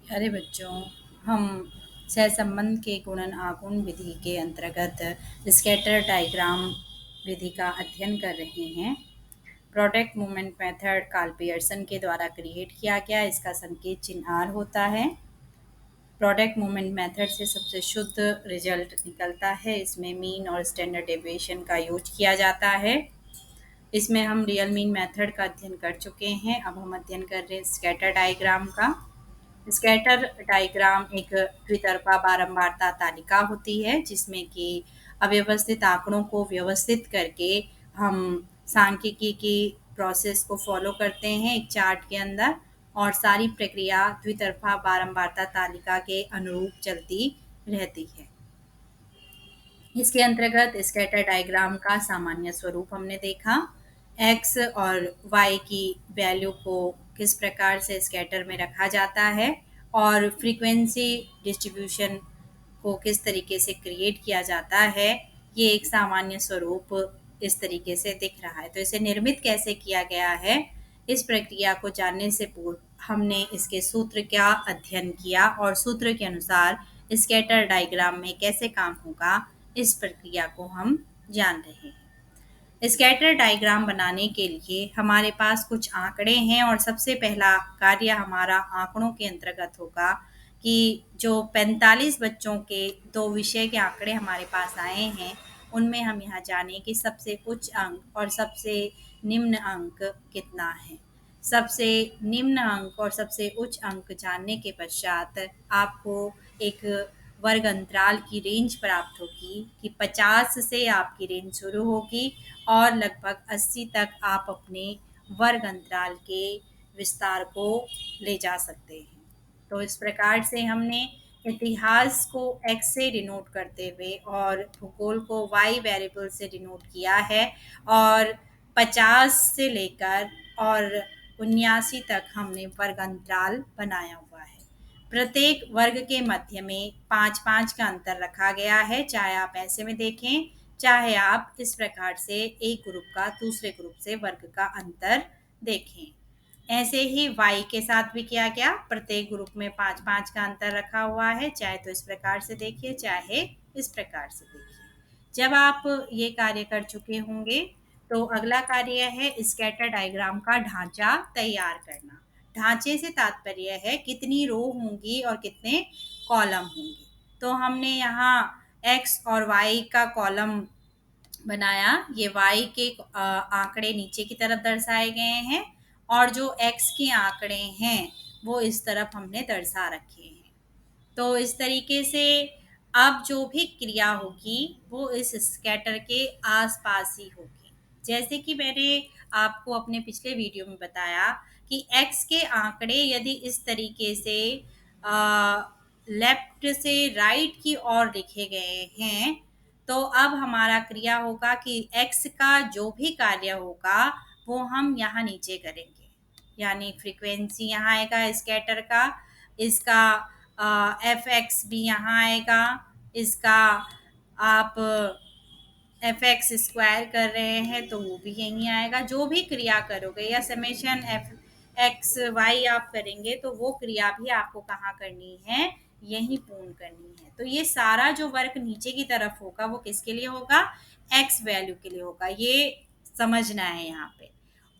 प्यारे बच्चों, हम सहसंबंध के गुणन आघूर्ण विधि के अंतर्गत स्कैटर डायग्राम विधि का अध्ययन कर रहे हैं। Product movement method Karl Pearson के द्वारा क्रिएट किया गया। इसका संकेत चिन्ह आर होता है। प्रोडक्ट मूवमेंट मेथड से सबसे शुद्ध रिजल्ट निकलता है। इसमें मीन और स्टैंडर्ड डेविएशन का यूज किया जाता है। इसमें हम रियल मीन मेथड का अध्ययन कर चुके हैं। अब हम अध्ययन कर रहे हैं स्कैटर डायग्राम का। स्कैटर डायग्राम एक द्वितरफा बारंबारता तालिका होती है जिसमें कि अव्यवस्थित आंकड़ों को व्यवस्थित करके हम सांख्यिकी की प्रोसेस को फॉलो करते हैं एक चार्ट के अंदर, और सारी प्रक्रिया द्वितरफा बारंबारता तालिका के अनुरूप चलती रहती है। इसके अंतर्गत स्कैटर डायग्राम का सामान्य स्वरूप हमने देखा। एक्स और वाई की वैल्यू को किस प्रकार से स्कैटर में रखा जाता है और फ्रीक्वेंसी डिस्ट्रीब्यूशन को किस तरीके से क्रिएट किया जाता है, ये एक सामान्य स्वरूप इस तरीके से दिख रहा है। तो इसे निर्मित कैसे किया गया है, इस प्रक्रिया को जानने से पूर्व हमने इसके सूत्र का अध्ययन किया और सूत्र के अनुसार स्कैटर डायग्राम में कैसे काम होगा, इस प्रक्रिया को हम जान रहे हैं। स्कैटर डायग्राम बनाने के लिए हमारे पास कुछ आंकड़े हैं और सबसे पहला कार्य हमारा आंकड़ों के अंतर्गत होगा कि जो 45 बच्चों के 2 विषय के आंकड़े हमारे पास आए हैं, उनमें हम यहाँ जानें कि सबसे उच्च अंक और सबसे निम्न अंक कितना है। सबसे निम्न अंक और सबसे उच्च अंक जानने के पश्चात आपको एक वर्ग अंतराल की रेंज प्राप्त होगी कि 50 से आपकी रेंज शुरू होगी और लगभग 80 तक आप अपने वर्ग अंतराल के विस्तार को ले जा सकते हैं। तो इस प्रकार से हमने इतिहास को x से डिनोट करते हुए और भूगोल को y वेरिएबल से डिनोट किया है, और 50 से लेकर और 79 तक हमने वर्ग अंतराल बनाया हुआ है। प्रत्येक वर्ग के मध्य में 5-5 का अंतर रखा गया है, चाहे आप ऐसे में देखें, चाहे आप इस प्रकार से एक ग्रुप का दूसरे ग्रुप से वर्ग का अंतर देखें। ऐसे ही y के साथ भी किया गया, प्रत्येक ग्रुप में 5-5 का अंतर रखा हुआ है, चाहे तो इस प्रकार से देखिए चाहे इस प्रकार से देखिए। जब आप ये कार्य कर चुके होंगे तो अगला कार्य है स्कैटर डायग्राम का ढांचा तैयार करना। ढांचे से तात्पर्य है कितनी रो होंगी और कितने कॉलम होंगे। तो हमने यहाँ x और y का कॉलम बनाया। ये y के आंकड़े नीचे की तरफ दर्शाए गए हैं और जो x के आंकड़े हैं वो इस तरफ हमने दर्शा रखे हैं। तो इस तरीके से अब जो भी क्रिया होगी वो इस स्कैटर के आसपास ही होगी। जैसे कि मैंने आपको अपने पिछले वीडियो में बताया कि x के आंकड़े यदि इस तरीके से लेफ्ट से राइट की ओर लिखे गए हैं, तो अब हमारा क्रिया होगा कि x का जो भी कार्य होगा वो हम यहाँ नीचे करेंगे। यानी फ्रीक्वेंसी यहाँ आएगा स्कैटर का, इसका एफ एक्स भी यहाँ आएगा, इसका आप एफ एक्स स्क्वायर कर रहे हैं तो वो भी यहीं आएगा। जो भी क्रिया करोगे या समेशन एफ एक्स वाई आप करेंगे तो वो क्रिया भी आपको कहाँ करनी है, यहीं पूर्ण करनी है। तो ये सारा जो वर्क नीचे की तरफ होगा वो किसके लिए होगा, एक्स वैल्यू के लिए होगा, ये समझना है यहाँ पे।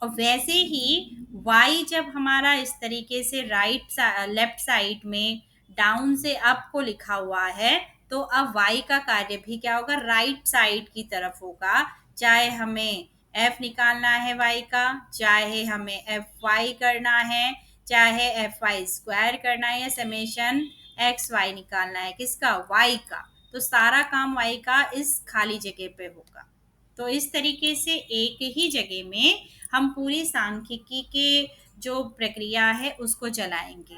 और वैसे ही y जब हमारा इस तरीके से लेफ्ट साइड में डाउन से अप को लिखा हुआ है, तो अब y का कार्य भी क्या होगा, राइट साइड की तरफ होगा। चाहे हमें f निकालना है y का, चाहे हमें एफ वाई करना है, चाहे एफ वाई स्क्वायर करना है, या समेशन एक्स वाई निकालना है किसका, y का, तो सारा काम y का इस खाली जगह पे होगा। तो इस तरीके से एक ही जगह में हम पूरी सांख्यिकी के जो प्रक्रिया है उसको चलाएंगे।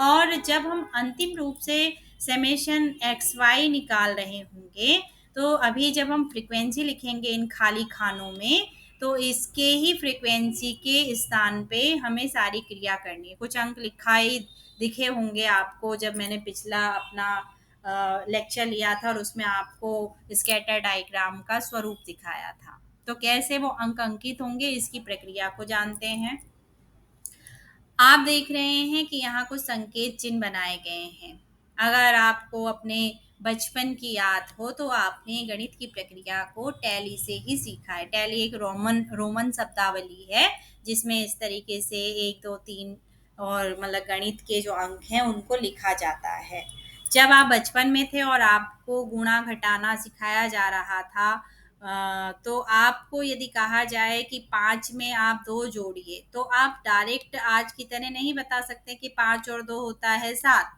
और जब हम अंतिम रूप से समेशन एक्स वाई निकाल रहे होंगे, तो अभी जब हम फ्रीक्वेंसी लिखेंगे इन खाली खानों में, तो इसके ही फ्रीक्वेंसी के स्थान पे हमें सारी क्रिया करनी है। कुछ अंक लिखाई दिखे होंगे आपको जब मैंने पिछला अपना लेक्चर लिया था और उसमें आपको स्कैटर डायग्राम का स्वरूप दिखाया था। तो कैसे वो अंक अंकित होंगे इसकी प्रक्रिया को जानते हैं। आप देख रहे हैं कि यहाँ कुछ संकेत चिन्ह बनाए गए हैं। अगर आपको अपने बचपन की याद हो तो आपने गणित की प्रक्रिया को टैली से ही सीखा है। टैली एक रोमन रोमन शब्दावली है जिसमें इस तरीके से 1, 2, 3 और मतलब गणित के जो अंक हैं उनको लिखा जाता है। जब आप बचपन में थे और आपको गुणा घटाना सिखाया जा रहा था, तो आपको यदि कहा जाए कि 5 में आप 2 जोड़िए, तो आप डायरेक्ट आज की तरह नहीं बता सकते कि 5 और 2 होता है 7।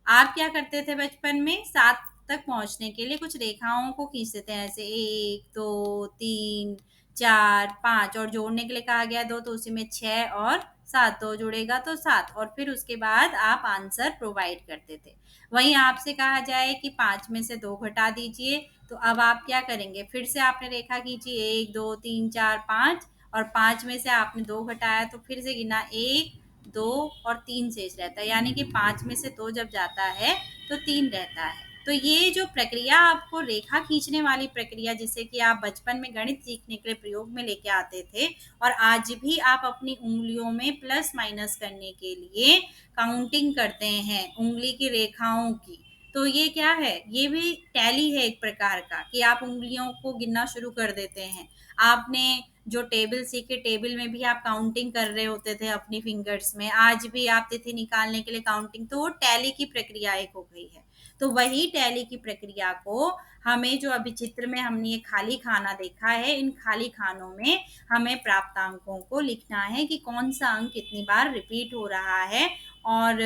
आप क्या करते थे बचपन में? 7 तक पहुँचने के लिए कुछ रेखाओं को खींचते थे, ऐसे 1, 2, 3, 4, 5 और जोड़ने के लिए कहा गया 2 तो उसी में 6 और 7, 2 जुड़ेगा तो 7 और फिर उसके बाद आप आंसर प्रोवाइड करते थे। वहीं आपसे कहा जाए कि 5 में से 2 घटा दीजिए, तो अब आप क्या करेंगे? फिर से आपने रेखा खींची 1, 2, 3, 4, 5 और 5 में से आपने 2 घटाया तो फिर से गिना 1, 2 और 3 शेष रहता है। यानी कि 5 में से 2 जब जाता है तो 3 रहता है। तो ये जो प्रक्रिया आपको रेखा खींचने वाली प्रक्रिया जिसे कि आप बचपन में गणित सीखने के लिए प्रयोग में लेके आते थे और आज भी आप अपनी उँगलियों में प्लस माइनस करने के लिए काउंटिंग करते हैं उँगली की रेखाओं की। तो ये क्या है? ये भी टैली है एक प्रकार का कि आप उँगलियों को गिनना शुरू कर देते हैं। आपने जो टेबल सीखे, टेबल में भी आप काउंटिंग कर रहे होते थे अपनी फिंगर्स में। आज भी आप तिथि निकालने के लिए काउंटिंग, तो वो टैली की प्रक्रिया एक हो गई है। तो वही टैली की प्रक्रिया को हमें जो अभी चित्र में हमने ये खाली खाना देखा है, इन खाली खानों में हमें प्राप्तांकों को लिखना है कि कौन सा अंक कितनी बार रिपीट हो रहा है और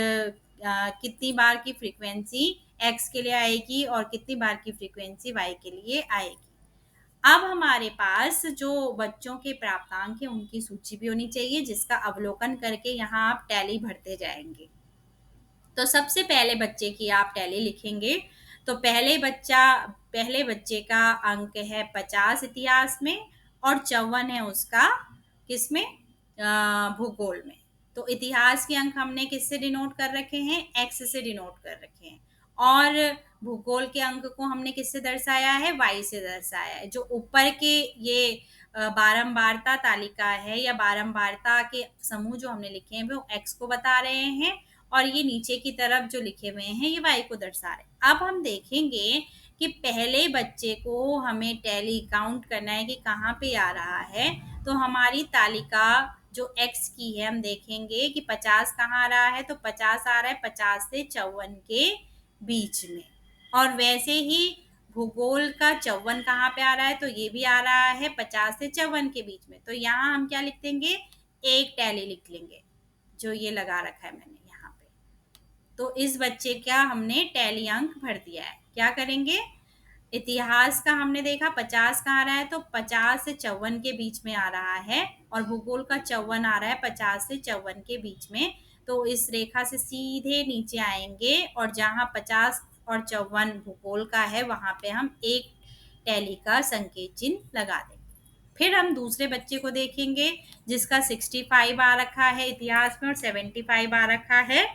कितनी बार की फ्रीक्वेंसी एक्स के लिए आएगी और कितनी बार की फ्रीक्वेंसी वाई के लिए आएगी। अब हमारे पास जो बच्चों के प्राप्तांक है उनकी सूची भी होनी चाहिए जिसका अवलोकन करके यहाँ आप टैली भरते जाएंगे। तो सबसे पहले बच्चे की आप टैली लिखेंगे। तो पहले बच्चे का अंक है 50 इतिहास में और 54 है उसका किसमें? भूगोल में। तो इतिहास के अंक हमने किससे डिनोट कर रखे हैं? एक्स से डिनोट कर रखे हैं। और भूगोल के अंक को हमने किससे दर्शाया है? वाई से दर्शाया है। जो ऊपर के ये बारंबारता तालिका है या बारंबारता के समूह जो हमने लिखे हैं वो एक्स को बता रहे हैं और ये नीचे की तरफ जो लिखे हुए हैं ये वाई को दर्शा रहे हैं। अब हम देखेंगे कि पहले बच्चे को हमें टैली काउंट करना है कि कहाँ पे आ रहा है। तो हमारी तालिका जो एक्स की है हम देखेंगे कि 50 कहाँ आ रहा है, तो 50 आ रहा है 50 से 54 के बीच में। और वैसे ही भूगोल का 54 कहाँ पे आ रहा है, तो ये भी आ रहा है 50 से 54 के बीच में। तो यहाँ हम क्या लिख देंगे? एक टैली लिख लेंगे जो ये लगा रखा है मैंने यहाँ पे। तो इस बच्चे का हमने टैली अंक भर दिया है। क्या करेंगे? इतिहास का हमने देखा 50 कहाँ आ रहा है, तो 50 से 54 के बीच में आ रहा है और भूगोल का 54 आ रहा है 50 से 54 के बीच में। तो इस रेखा से सीधे नीचे आएंगे और जहाँ 50 और 54 भूगोल का है वहां पे हम एक टैली का संकेत चिन्ह लगा देंगे। फिर हम दूसरे बच्चे को देखेंगे जिसका 65 आ रखा है इतिहास में और 75 आ रखा है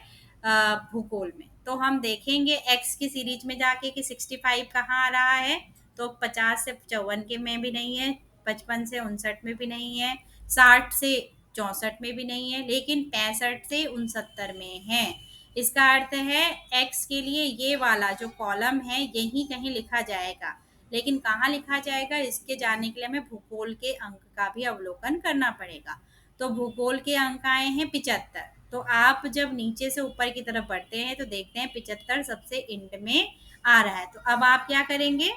भूगोल में। तो हम देखेंगे एक्स की सीरीज में जाके कि 65 कहाँ आ रहा है, तो 50 से 54 के में भी नहीं है, 55 से 59 में भी नहीं है, 60 से 64 में भी नहीं है, लेकिन 65 से 69 में है। इसका अर्थ है एक्स के लिए ये वाला जो कॉलम है यही कहीं लिखा जाएगा। लेकिन कहाँ लिखा जाएगा इसके जानने के लिए हमें भूगोल के अंक का भी अवलोकन करना पड़ेगा। तो भूगोल के अंक आए हैं 75। तो आप जब नीचे से ऊपर की तरफ बढ़ते हैं तो देखते हैं 75 सबसे एंड में आ रहा है। तो अब आप क्या करेंगे?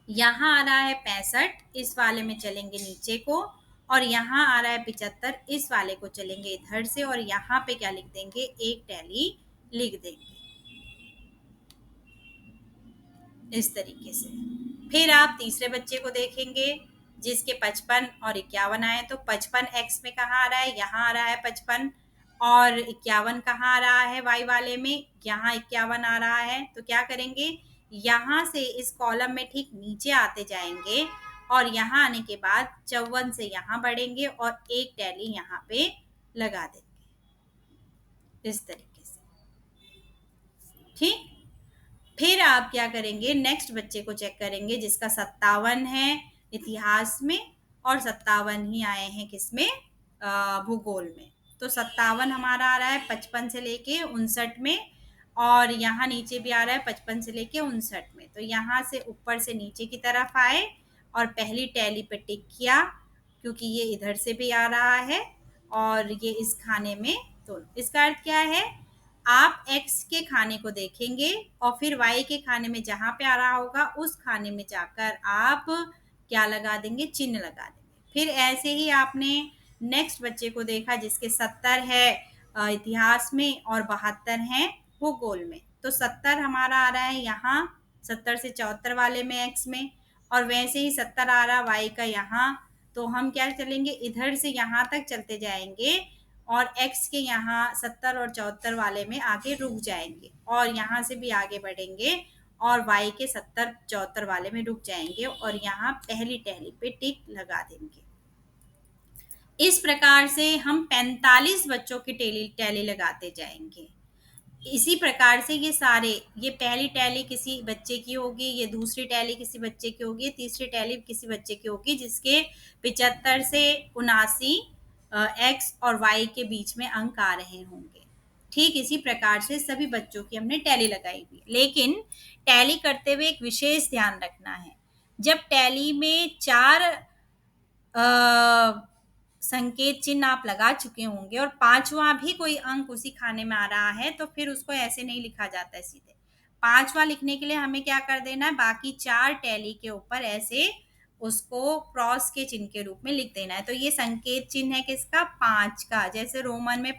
यहाँ आ रहा है 65, इस वाले में चलेंगे नीचे को और यहाँ आ रहा है 75, इस वाले को चलेंगे इधर से और यहाँ पे क्या लिख देंगे? एक टैली लिख देंगे इस तरीके से। फिर आप तीसरे बच्चे को देखेंगे जिसके 55 और 51 आए। तो 55 एक्स में कहाँ आ रहा है? यहाँ आ रहा है 55 और 51 कहाँ आ रहा है वाई वाले में? यहाँ 51 आ रहा है। तो क्या करेंगे? यहाँ से इस कॉलम में ठीक नीचे आते जाएंगे और यहाँ आने के बाद 54 से यहाँ बढ़ेंगे और एक टैली यहाँ पे लगा देंगे इस तरीके से। ठीक। फिर आप क्या करेंगे? नेक्स्ट बच्चे को चेक करेंगे जिसका 57 है इतिहास में और 57 ही आए हैं किसमें? भूगोल में। तो 57 हमारा आ रहा है 55 से लेके 59 में, और यहाँ नीचे भी आ रहा है 55 से लेके 59 में। तो यहाँ से ऊपर से नीचे की तरफ आए और पहली टैली पे टिक किया, क्योंकि ये इधर से भी आ रहा है और ये इस खाने में, तो इसका अर्थ क्या है, आप एक्स के खाने को देखेंगे और फिर वाई के खाने में जहाँ पे आ रहा होगा उस खाने में जाकर आप क्या लगा देंगे, चिन्ह लगा देंगे। फिर ऐसे ही आपने नेक्स्ट बच्चे को देखा जिसके 70 है इतिहास में और 72 है भूगोल में। तो 70 हमारा आ रहा है यहाँ 70 से 74 वाले में एक्स में, और वैसे ही 70 आ रहा वाई का यहाँ। तो हम क्या चलेंगे, इधर से यहाँ तक चलते जाएंगे और एक्स के यहाँ 70 और 74 वाले में आगे रुक जाएंगे, और यहाँ से भी आगे बढ़ेंगे और वाई के 70 74 वाले में रुक जाएंगे और यहाँ पहली टैली पे टिक लगा देंगे। इस प्रकार से हम 45 बच्चों की टैली टैली लगाते जाएंगे। इसी प्रकार से ये सारे, ये पहली टैली किसी बच्चे की होगी, ये दूसरी टैली किसी बच्चे की होगी, तीसरी टैली किसी बच्चे की होगी जिसके 75 से 79 एक्स और वाई के बीच में अंक आ रहे होंगे। ठीक इसी प्रकार से सभी बच्चों की हमने टैली लगाई हुई, लेकिन टैली करते हुए एक विशेष ध्यान रखना है। जब टैली में 4 संकेत चिन्ह आप लगा चुके होंगे और पांचवा भी कोई अंक उसी खाने में आ रहा है, तो फिर उसको ऐसे नहीं लिखा जाता है सीधे। पांचवा लिखने के लिए हमें क्या कर देना है, बाकी 4 टैली के ऊपर ऐसे उसको क्रॉस के चिन्ह के रूप में लिख देना है। तो ये संकेत चिन्ह है किसका, 5 का। जैसे रोमन में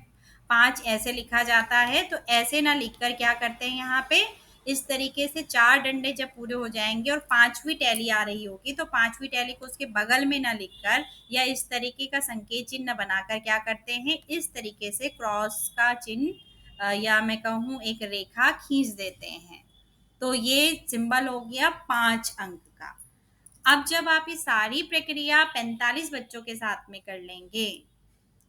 5 ऐसे लिखा जाता है, तो ऐसे ना लिखकर क्या करते हैं, यहाँ पे इस तरीके से 4 डंडे जब पूरे हो जाएंगे और 5वीं टैली आ रही होगी, तो 5वीं टैली को उसके बगल में ना लिखकर या इस तरीके का संकेत चिन्ह बनाकर क्या करते हैं, इस तरीके से क्रॉस का चिन्ह या मैं कहूँ एक रेखा खींच देते हैं। तो ये सिंबल हो गया 5 अंक का। अब जब आप ये सारी प्रक्रिया 45 बच्चों के साथ में कर लेंगे,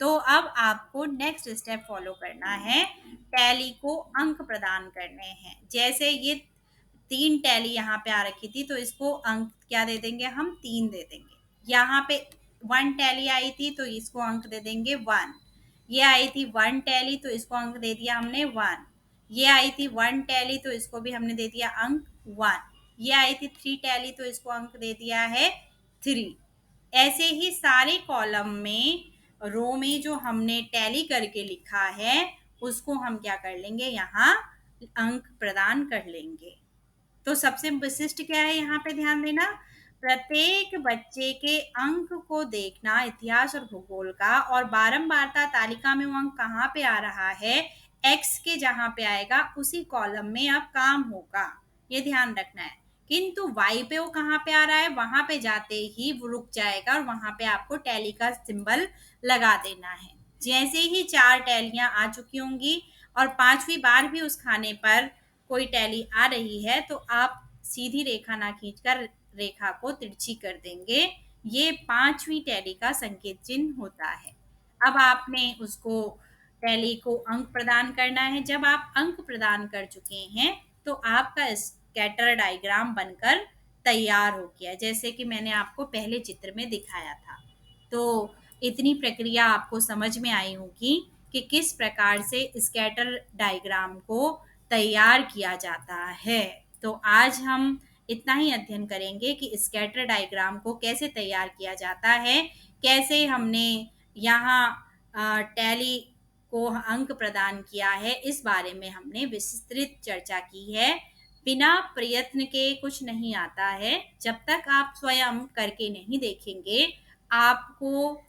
तो अब आपको नेक्स्ट स्टेप फॉलो करना है, टैली को अंक प्रदान करने हैं। जैसे ये 3 टैली यहाँ पे आ रखी थी, तो इसको अंक क्या दे देंगे, हम 3 दे देंगे। यहाँ पे 1 टैली आई थी, तो इसको अंक दे देंगे 1। ये आई थी 1 टैली, तो इसको अंक दे दिया हमने 1। ये आई थी 1 टैली, तो इसको भी हमने दे दिया अंक 1। ये आई थी 3 टैली, तो इसको अंक दे दिया है 3। ऐसे ही सारे कॉलम में, रो में जो हमने टैली करके लिखा है उसको हम क्या कर लेंगे, यहाँ अंक प्रदान कर लेंगे। तो सबसे विशिष्ट क्या है, यहाँ पे ध्यान देना, प्रत्येक बच्चे के अंक को देखना इतिहास और भूगोल का, और बारंबारता तालिका में वो अंक कहाँ पे आ रहा है, एक्स के जहाँ पे आएगा उसी कॉलम में अब काम होगा, ये ध्यान रखना है। किंतु वाई पे वो कहाँ पे आ रहा है, वहां पे जाते ही वो रुक जाएगा और वहां पे आपको टैली का सिंबल लगा देना है। जैसे ही 4 टैलियां आ चुकी होंगी और 5वीं बार भी उस खाने पर कोई टैली आ रही है, तो आप सीधी रेखा ना खींचकर रेखा को तिरछी कर देंगे। ये 5वीं टैली का संकेत चिन्ह होता है। अब आपने उसको टैली को अंक प्रदान करना है। जब आप अंक प्रदान कर चुके हैं, तो आपका स्कैटर डायग्राम बनकर तैयार हो गया, जैसे कि मैंने आपको पहले चित्र में दिखाया था। तो इतनी प्रक्रिया आपको समझ में आई होगी कि किस प्रकार से स्कैटर डायग्राम को तैयार किया जाता है। तो आज हम इतना ही अध्ययन करेंगे कि स्कैटर डायग्राम को कैसे तैयार किया जाता है, कैसे हमने यहाँ टैली को अंक प्रदान किया है, इस बारे में हमने विस्तृत चर्चा की है। बिना प्रयत्न के कुछ नहीं आता है। जब तक आप स्वयं करके नहीं देखेंगे, आपको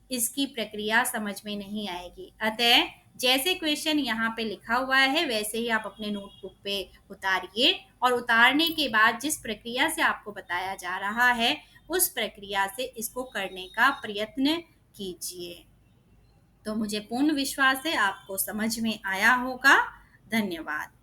इसकी प्रक्रिया समझ में नहीं आएगी। अतः जैसे क्वेश्चन यहाँ पे लिखा हुआ है वैसे ही आप अपने नोटबुक पे उतारिए, और उतारने के बाद जिस प्रक्रिया से आपको बताया जा रहा है उस प्रक्रिया से इसको करने का प्रयत्न कीजिए। तो मुझे पूर्ण विश्वास है आपको समझ में आया होगा। धन्यवाद।